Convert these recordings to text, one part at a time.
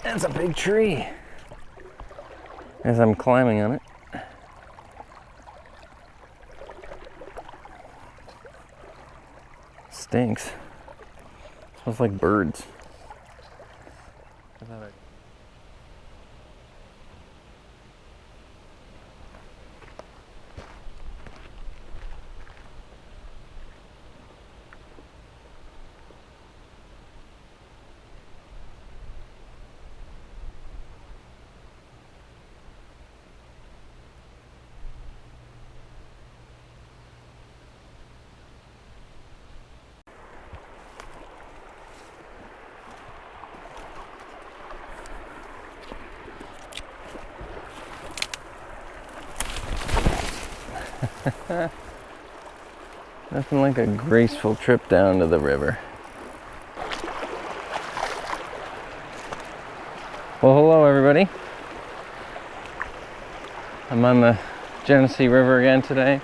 That's a big tree. As I'm climbing on it. Stinks. Smells like birds. Nothing like a graceful trip down to the river. Well, hello everybody. I'm on the Genesee River again today.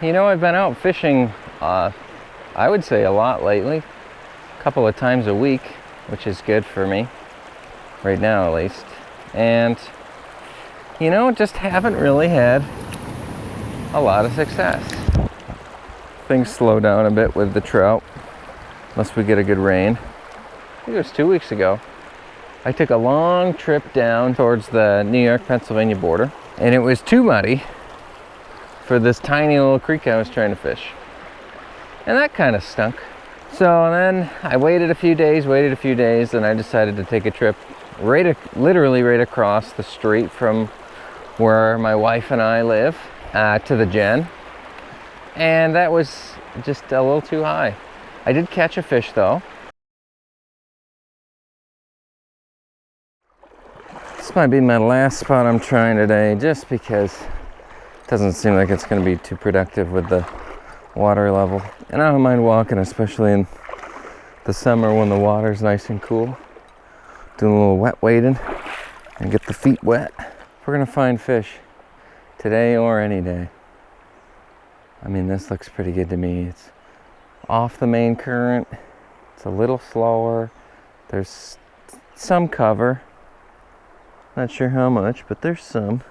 You know, I've been out fishing, I would say a lot lately. A couple of times a week, which is good for me. Right now at least. And you know, just haven't really had a lot of success. Things slow down a bit with the trout, unless we get a good rain. I think it was 2 weeks ago. I took a long trip down towards the New York-Pennsylvania border, and it was too muddy for this tiny little creek I was trying to fish. And that kind of stunk. So then I waited a few days, and I decided to take a trip literally right across the street from where my wife and I live to the Gen, and that was just a little too high. I did catch a fish though. This might be my last spot I'm trying today, just because it doesn't seem like it's going to be too productive with the water level. And I don't mind walking, especially in the summer when the water's nice and cool. Doing a little wet wading and get the feet wet. We're gonna find fish today or any day. I mean, this looks pretty good to me. It's off the main current. It's a little slower. There's some cover. Not sure how much, but there's some.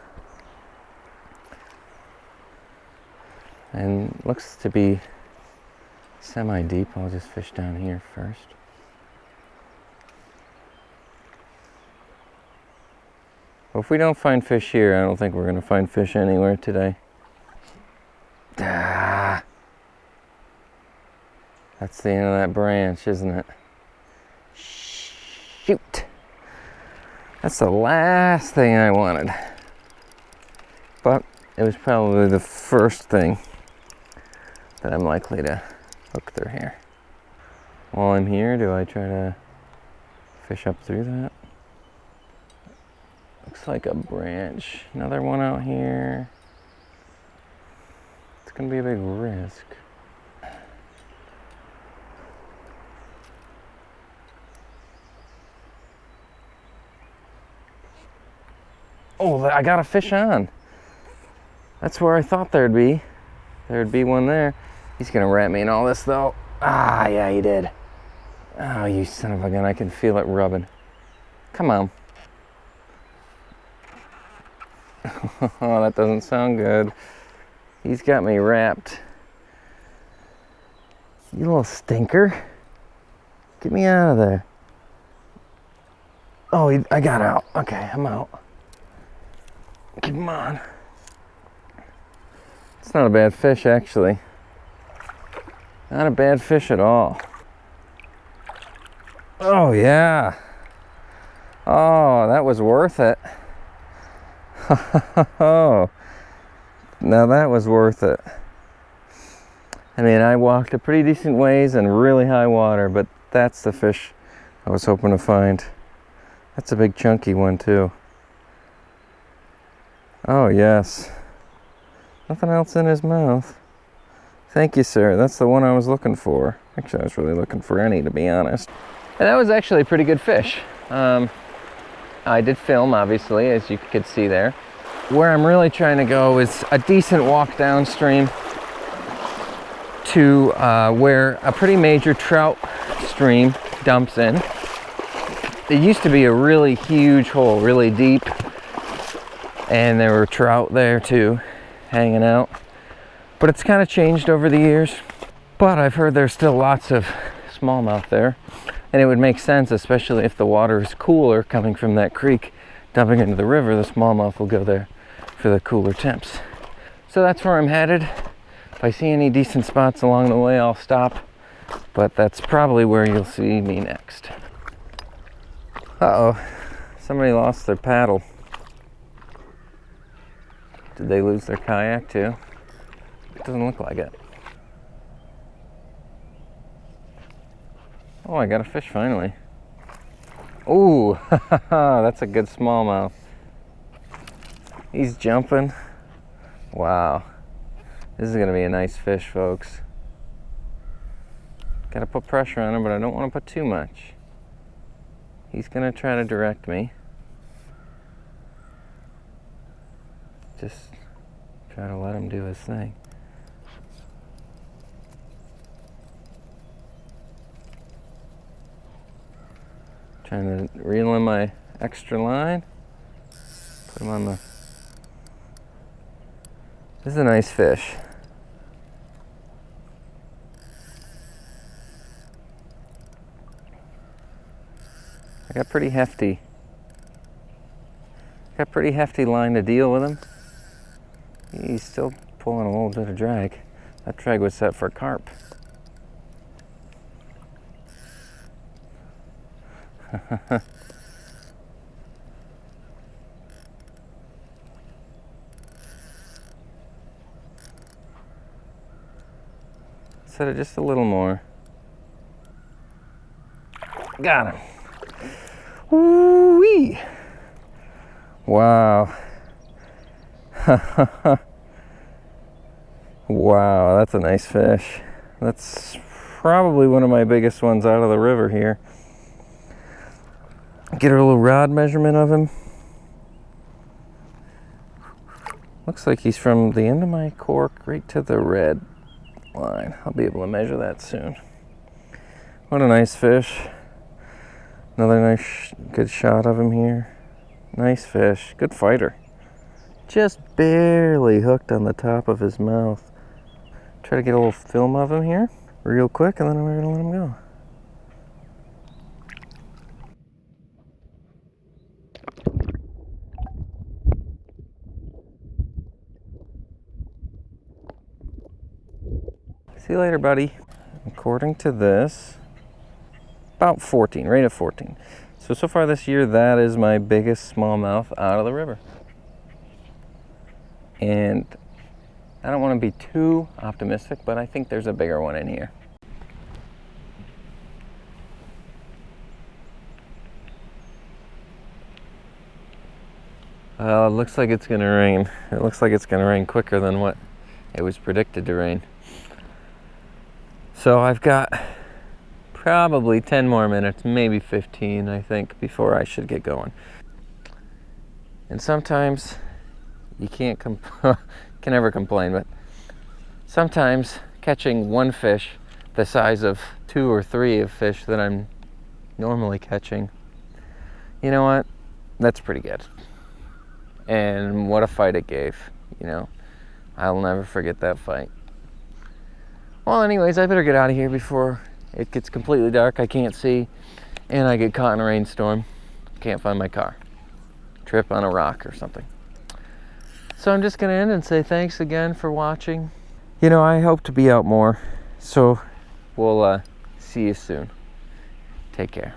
And looks to be semi-deep. I'll just fish down here first. Well, if we don't find fish here, I don't think we're going to find fish anywhere today. Ah, that's the end of that branch, isn't it? Shoot! That's the last thing I wanted. But it was probably the first thing that I'm likely to hook through here. While I'm here, do I try to fish up through that? Looks like a branch. Another one out here. It's gonna be a big risk. Oh, I got a fish on. That's where I thought there'd be. There'd be one there. He's gonna wrap me in all this though. Ah, yeah, he did. Oh, you son of a gun, I can feel it rubbing. Come on. Oh, that doesn't sound good. He's got me wrapped. You little stinker. Get me out of there. Oh, I got out. Okay, I'm out. Come on. It's not a bad fish, actually. Not a bad fish at all. Oh, yeah. Oh, that was worth it. Oh, now that was worth it. I mean, I walked a pretty decent ways in really high water, but that's the fish I was hoping to find. That's a big chunky one too. Oh yes. Nothing else in his mouth. Thank you, sir. That's the one I was looking for. Actually, I was really looking for any, to be honest. And that was actually a pretty good fish. I did film, obviously, as you could see there. Where I'm really trying to go is a decent walk downstream to where a pretty major trout stream dumps in. It used to be a really huge hole, really deep, and there were trout there too, hanging out. But it's kind of changed over the years. But I've heard there's still lots of smallmouth there, and it would make sense, especially if the water is cooler coming from that creek, dumping into the river. The smallmouth will go there for the cooler temps. So that's where I'm headed. If I see any decent spots along the way, I'll stop, but that's probably where you'll see me next. Uh-oh, somebody lost their paddle. Did they lose their kayak too? It doesn't look like it. Oh, I got a fish finally. Ooh, that's a good smallmouth. He's jumping. Wow. This is gonna be a nice fish, folks. Gotta put pressure on him, but I don't want to put too much. He's gonna try to direct me. Just try to let him do his thing. Trying to reel in my extra line. Put him on the... This is a nice fish. I got pretty hefty line to deal with him. He's still pulling a little bit of drag. That drag was set for carp. Set it just a little more. Got him. Woo-wee. Wow. Wow, that's a nice fish. That's probably one of my biggest ones out of the river here. Get a little rod measurement of him. Looks like he's from the end of my cork right to the red line. I'll be able to measure that soon. What a nice fish. Another nice, good shot of him here. Nice fish. Good fighter. Just barely hooked on the top of his mouth. Try to get a little film of him here real quick, and then we're going to let him go. See you later, buddy. According to this, about 14, right at 14. So far this year, that is my biggest smallmouth out of the river. And I don't want to be too optimistic, but I think there's a bigger one in here. Well, it looks like it's going to rain. It looks like it's going to rain quicker than what it was predicted to rain. So I've got probably 10 more minutes, maybe 15, I think, before I should get going. And sometimes you can't can never complain, but sometimes catching one fish the size of 2 or 3 of fish that I'm normally catching, you know what? That's pretty good. And what a fight it gave, you know. I'll never forget that fight. Well, anyways, I better get out of here before it gets completely dark. I can't see, and I get caught in a rainstorm. Can't find my car. Trip on a rock or something. So I'm just gonna end and say thanks again for watching. You know, I hope to be out more, so we'll see you soon. Take care.